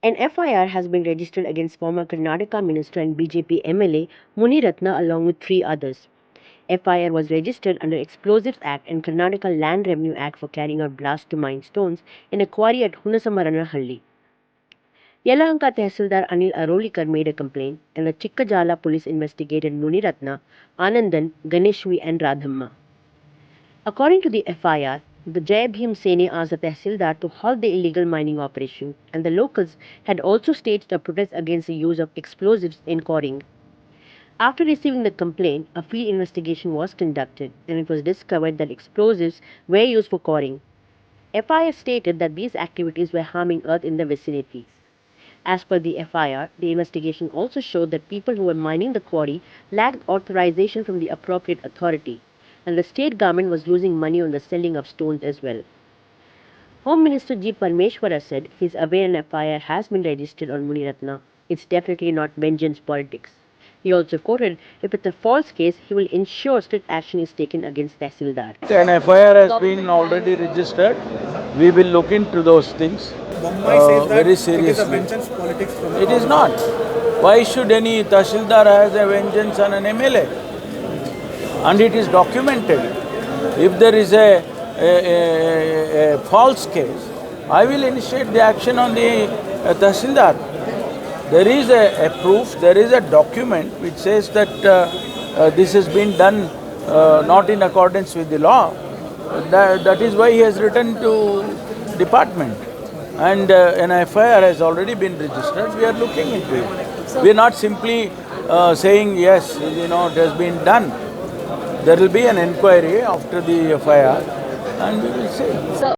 An FIR has been registered against former Karnataka Minister and BJP MLA Muniratna along with three others. FIR was registered under Explosives Act and Karnataka Land Revenue Act for carrying out blasts to mine stones in a quarry at Hunasamaranahalli. Yelahanka Tehsildar Anil Arolikar made a complaint, and the Chikkajala police investigated Muniratna, Anandan, Ganeshwi, and Radhamma. According to the FIR, the Jai Bhim Sene asked the Tehsildar to halt the illegal mining operation, and the locals had also staged a protest against the use of explosives in quarrying. After receiving the complaint, a field investigation was conducted, and it was discovered that explosives were used for quarrying. FIR stated that these activities were harming earth in the vicinity. As per the FIR, the investigation also showed that people who were mining the quarry lacked authorization from the appropriate authority, and the state government was losing money on the selling of stones as well. Home Minister G. Parmeshwara said he is aware an FIR has been registered on Muniratna. It's definitely not vengeance politics. He also quoted, if it's a false case, he will ensure strict action is taken against Tehsildar. An FIR has been already registered. We will look into those things Bombay says that very it is a seriously. vengeance politics from It is not. Why should any Tahsildar has a vengeance on an MLA? And it is documented. If there is a false case, I will initiate the action on the Tahsildar. There is a proof, there is a document which says that this has been done not in accordance with the law. That is why he has written to department. And an FIR has already been registered. We are looking into it. We are not simply saying yes, it has been done. There will be an inquiry after the FIR and we will see.